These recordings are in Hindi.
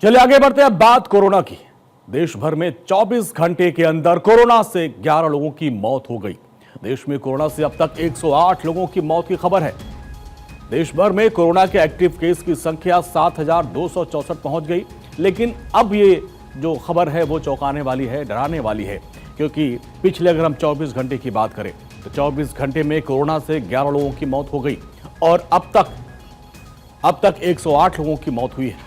चलिए आगे बढ़ते हैं। बात कोरोना की। देश भर में 24 घंटे के अंदर कोरोना से 11 लोगों की मौत हो गई। देश में कोरोना से अब तक 108 लोगों की मौत की खबर है। देश भर में कोरोना के एक्टिव केस की संख्या 7,264 पहुंच गई। लेकिन अब ये जो खबर है वो चौंकाने वाली है, डराने वाली है, क्योंकि पिछले अगर हम 24 घंटे की बात करें तो 24 घंटे में कोरोना से 11 लोगों की मौत हो गई और अब तक 108 लोगों की मौत हुई है।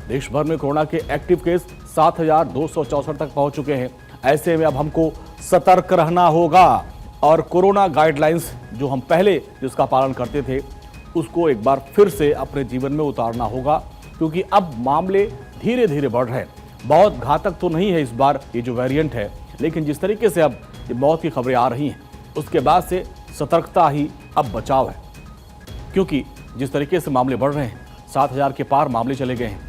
देश भर में कोरोना के एक्टिव केस 7,264 तक पहुंच चुके हैं। ऐसे में अब हमको सतर्क रहना होगा और कोरोना गाइडलाइंस जो हम पहले जिसका पालन करते थे उसको एक बार फिर से अपने जीवन में उतारना होगा, क्योंकि अब मामले धीरे धीरे बढ़ रहे हैं। बहुत घातक तो नहीं है इस बार ये जो वेरिएंट है, लेकिन जिस तरीके से अब ये मौत की खबरें आ रही हैं उसके बाद से सतर्कता ही अब बचाव है, क्योंकि जिस तरीके से मामले बढ़ रहे हैं 7,000 के पार मामले चले गए हैं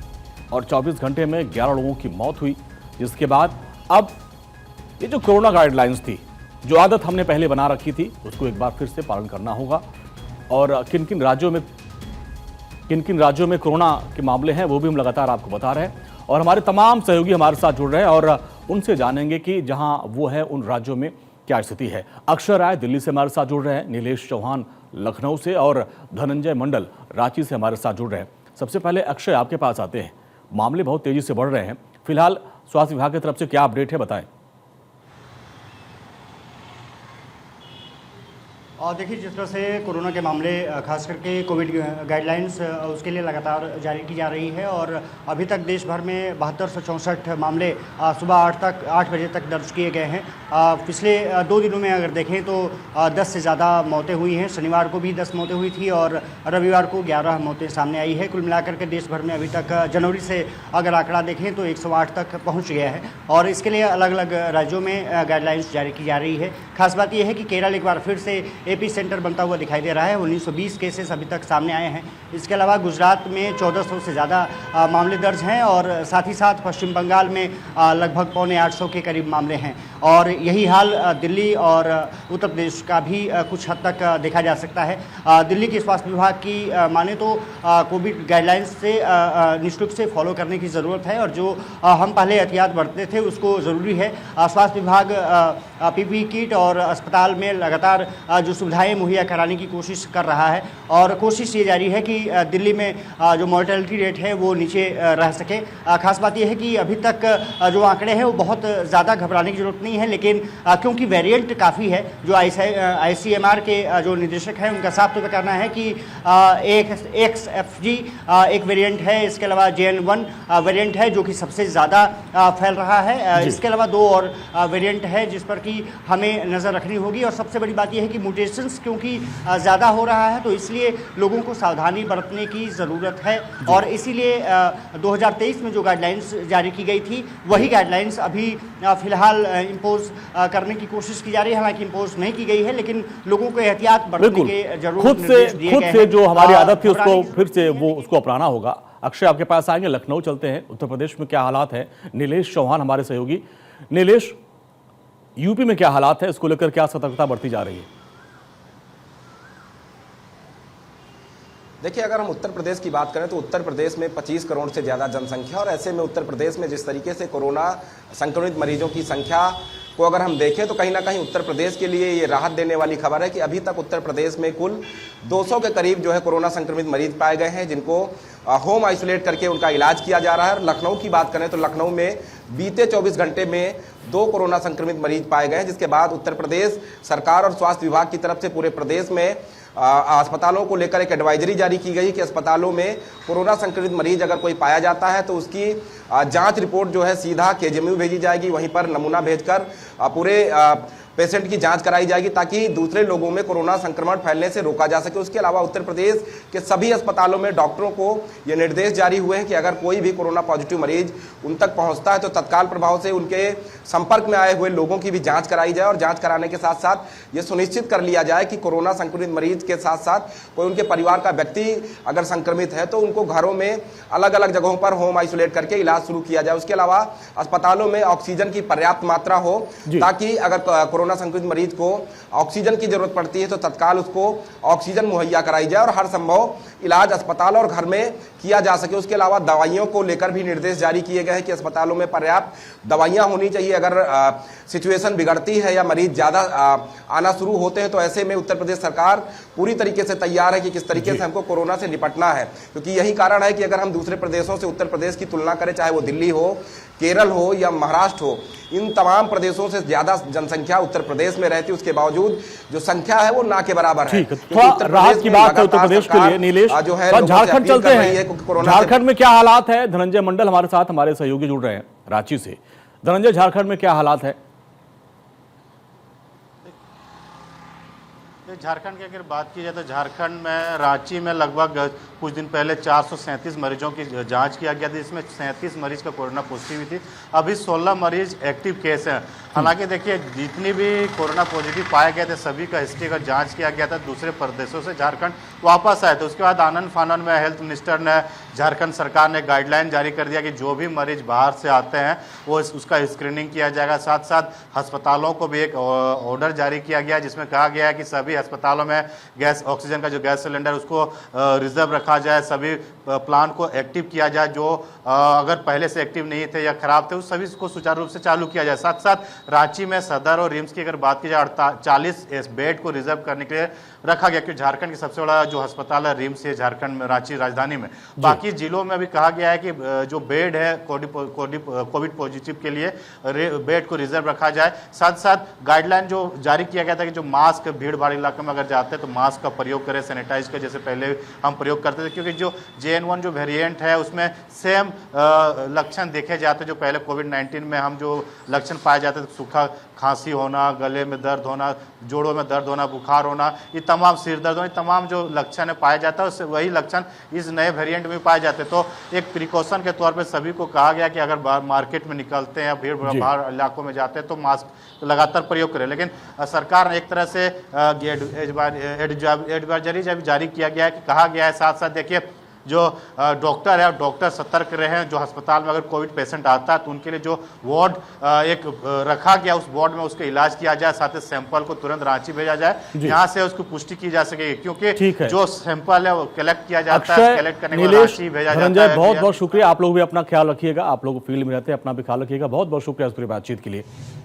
और 24 घंटे में 11 लोगों की मौत हुई। जिसके बाद अब ये जो कोरोना गाइडलाइंस थी, जो आदत हमने पहले बना रखी थी, उसको एक बार फिर से पालन करना होगा। और किन किन राज्यों में कोरोना के मामले हैं वो भी हम लगातार आपको बता रहे हैं और हमारे तमाम सहयोगी हमारे साथ जुड़ रहे हैं और उनसे जानेंगे कि जहां वो है उन राज्यों में क्या स्थिति है। अक्षय राय दिल्ली से हमारे साथ जुड़ रहे हैं, नीलेश चौहान लखनऊ से और धनंजय मंडल रांची से हमारे साथ जुड़ रहे हैं। सबसे पहले अक्षय, आपके पास आते हैं। मामले बहुत तेजी से बढ़ रहे हैं, फिलहाल स्वास्थ्य विभाग की तरफ से क्या अपडेट है, बताएं। और देखिए, जिस तरह से कोरोना के मामले खास करके कोविड गाइडलाइंस उसके लिए लगातार जारी की जा रही है और अभी तक देश भर में 7264 मामले सुबह 8 बजे तक दर्ज किए गए हैं। पिछले 2 दिनों में अगर देखें तो 10 से ज़्यादा मौतें हुई हैं। शनिवार को भी 10 मौतें हुई थी और रविवार को 11 मौतें सामने आई है। कुल मिलाकर के देश भर में अभी तक जनवरी से अगर आंकड़ा देखें तो 108 तक पहुँच गया है और इसके लिए अलग अलग राज्यों में गाइडलाइंस जारी की जा रही है। खास बात यह है कि केरल एक बार फिर से एपी सेंटर बनता हुआ दिखाई दे रहा है। 1920 केसेस अभी तक सामने आए हैं। इसके अलावा गुजरात में 1400 से ज़्यादा मामले दर्ज हैं और साथ ही साथ पश्चिम बंगाल में लगभग 750 के करीब मामले हैं और यही हाल दिल्ली और उत्तर प्रदेश का भी कुछ हद तक देखा जा सकता है। दिल्ली के स्वास्थ्य विभाग की माने तो कोविड गाइडलाइंस से निश्चित रूप से फॉलो करने की ज़रूरत है और जो हम पहले एहतियात बरतते थे उसको ज़रूरी है। स्वास्थ्य विभाग पीपीई किट और अस्पताल में लगातार जो सुविधाएं मुहैया कराने की कोशिश कर रहा है और कोशिश ये जारी है कि दिल्ली में जो मॉर्टेलिटी रेट है वो नीचे रह सके। खास बात यह है कि अभी तक जो आंकड़े हैं वो बहुत ज़्यादा घबराने की जरूरत नहीं है, लेकिन क्योंकि वेरिएंट काफ़ी है, जो ICMR के जो निदेशक हैं उनका साफ तौर पर कहना है कि एक XFG एक वेरिएंट है, इसके अलावा JN1 वेरिएंट है जो कि सबसे ज़्यादा फैल रहा है। इसके अलावा 2 और वेरिएंट है जिस पर कि हमें नज़र रखनी होगी और सबसे बड़ी बात यह है कि म्यूटेशंस क्योंकि ज़्यादा हो रहा है तो इसलिए लोगों को सावधानी बरतने की ज़रूरत है और इसीलिए 2023 में जो गाइडलाइंस जारी की गई थी वही गाइडलाइंस अभी फिलहाल इम्पोज करने की कोशिश की जा रही है। हालांकि इम्पोज नहीं की गई है, लेकिन लोगों को एहतियात बरतने के जरूर खुद से जो हमारी आदत थी उसको फिर से उसको अपनाना होगा। अक्षय, आपके पास आएंगे, लखनऊ चलते हैं। उत्तर प्रदेश में क्या हालात है? नीलेश चौहान हमारे सहयोगी। नीलेश, यूपी में क्या हालात है, इसको लेकर क्या सतर्कता बरती जा रही है? देखिए, अगर हम उत्तर प्रदेश की बात करें तो उत्तर प्रदेश में 25 करोड़ से ज़्यादा जनसंख्या और ऐसे में उत्तर प्रदेश में जिस तरीके से कोरोना संक्रमित मरीजों की संख्या को अगर हम देखें तो कहीं ना कहीं उत्तर प्रदेश के लिए ये राहत देने वाली खबर है कि अभी तक उत्तर प्रदेश में कुल 200 के करीब जो है कोरोना संक्रमित मरीज पाए गए हैं, जिनको होम आइसोलेट करके उनका इलाज किया जा रहा है। लखनऊ की बात करें तो लखनऊ में बीते 24 घंटे में 2 कोरोना संक्रमित मरीज पाए गए हैं, जिसके बाद उत्तर प्रदेश सरकार और स्वास्थ्य विभाग की तरफ से पूरे प्रदेश में अस्पतालों को लेकर एक एडवाइजरी जारी की गई कि अस्पतालों में कोरोना संक्रमित मरीज अगर कोई पाया जाता है तो उसकी जांच रिपोर्ट जो है सीधा KGMU भेजी जाएगी, वहीं पर नमूना भेजकर पूरे पेशेंट की जांच कराई जाएगी ताकि दूसरे लोगों में कोरोना संक्रमण फैलने से रोका जा सके। उसके अलावा उत्तर प्रदेश के सभी अस्पतालों में डॉक्टरों को ये निर्देश जारी हुए हैं कि अगर कोई भी कोरोना पॉजिटिव मरीज उन तक पहुंचता है तो तत्काल प्रभाव से उनके संपर्क में आए हुए लोगों की भी जांच कराई जाए और जांच कराने के साथ साथ ये सुनिश्चित कर लिया जाए कि कोरोना संक्रमित मरीज के साथ साथ कोई उनके परिवार का व्यक्ति अगर संक्रमित है तो उनको घरों में अलग अलग जगहों पर होम आइसोलेट करके इलाज शुरू किया जाए। उसके अलावा अस्पतालों में ऑक्सीजन की पर्याप्त मात्रा हो ताकि अगर कोरोना संक्रमित मरीज को ऑक्सीजन की जरूरत पड़ती है तो तत्काल उसको ऑक्सीजन मुहैया कराई जाए और हर संभव इलाज अस्पताल और घर में किया जा सके। उसके अलावा दवाइयों को लेकर भी निर्देश जारी किए गए हैं कि अस्पतालों में पर्याप्त दवाइयां होनी चाहिए। अगर सिचुएशन बिगड़ती है या मरीज ज़्यादा आना शुरू होते हैं तो ऐसे में उत्तर प्रदेश सरकार पूरी तरीके से तैयार है कि किस तरीके से हमको कोरोना से निपटना है, क्योंकि यही कारण है कि अगर हम दूसरे प्रदेशों से उत्तर प्रदेश की तुलना करें, चाहे वो दिल्ली हो, केरल हो या महाराष्ट्र हो, इन तमाम प्रदेशों से ज्यादा जनसंख्या उत्तर प्रदेश में रहती है, उसके बावजूद जो संख्या है वो ना के बराबर है। थोड़ा राहत की बात है उत्तर प्रदेश के लिए। नीलेश, जो है झारखंड चलते हैं। झारखंड में क्या हालात है? धनंजय मंडल हमारे साथ, हमारे सहयोगी जुड़ रहे हैं रांची से। धनंजय, झारखंड में क्या हालात है? झारखंड की अगर बात की जाए तो झारखंड में रांची में लगभग कुछ दिन पहले 437 मरीजों की जांच किया गया था, जिसमें 37 मरीज का कोरोना पॉजिटिव हुई थी। अभी 16 मरीज एक्टिव केस हैं। हालांकि देखिए, जितनी भी कोरोना पॉजिटिव पाए गए थे सभी का हिस्ट्री का जांच किया गया था, दूसरे प्रदेशों से झारखंड वापस आए थे। उसके बाद आनंद फानन में हेल्थ मिनिस्टर ने, झारखंड सरकार ने गाइडलाइन जारी कर दिया कि जो भी मरीज बाहर से आते हैं वो उसका स्क्रीनिंग किया जाएगा। साथ साथ अस्पतालों को भी एक ऑर्डर जारी किया गया जिसमें कहा गया है कि सभी अस्पतालों में गैस, ऑक्सीजन का जो गैस सिलेंडर उसको रिजर्व रखा जाए, सभी प्लांट को एक्टिव किया जाए, जो अगर पहले से एक्टिव नहीं थे या खराब थे उस सभी को सुचारू रूप से चालू किया जाए। साथ साथ रांची में सदर और रिम्स की अगर बात की जाए 40 बेड को रिजर्व करने के लिए रखा गया, क्योंकि झारखंड की सबसे बड़ा जो अस्पताल है रिम्स है झारखंड में, रांची राजधानी में। बाकी जिलों में भी कहा गया है कि जो बेड है कोविड पॉजिटिव के लिए बेड को रिजर्व रखा जाए। साथ साथ गाइडलाइन जो जारी किया गया था कि जो मास्क भीड़ भाड़ इलाके में अगर जाते हैं तो मास्क का प्रयोग करें, सैनिटाइज का जैसे पहले हम प्रयोग करते थे, क्योंकि जो JN1 जो वेरिएंट है उसमें सेम लक्षण देखे जाते हैं जो पहले कोविड-19 में हम जो लक्षण पाए जाते थे, सूखा खांसी होना, गले में दर्द होना, जोड़ों में दर्द होना, बुखार होना, ये तमाम सिर दर्द होना, तमाम जो लक्षण है पाए जाता है उससे वही लक्षण इस नए वेरिएंट में पाए जाते हैं। तो एक प्रिकॉशन के तौर पे सभी को कहा गया कि अगर मार्केट में निकलते हैं, भीड़ भाड़ इलाकों में जाते हैं तो मास्क लगातार प्रयोग करें। लेकिन सरकार ने एक तरह से एडवाइजरी जारी किया गया है कि कहा गया है, साथ साथ देखिए जो डॉक्टर है, डॉक्टर सतर्क रहे। जो अस्पताल में अगर कोविड पेशेंट आता है तो उनके लिए जो वार्ड एक रखा गया, उस वार्ड में उसका इलाज किया जाए, साथ ही सैंपल को तुरंत रांची भेजा जाए, यहाँ से उसकी पुष्टि की जा सकेगी, क्योंकि जो सैंपल है वो कलेक्ट किया जाता है, कलेक्ट करने के बाद रांची भेजा जाता है। बहुत बहुत शुक्रिया। आप लोग भी अपना ख्याल रखिएगा, आप लोग फील्ड में रहते हैं, अपना भी ख्याल रखिएगा। बहुत बहुत शुक्रिया इस पूरी बातचीत के लिए।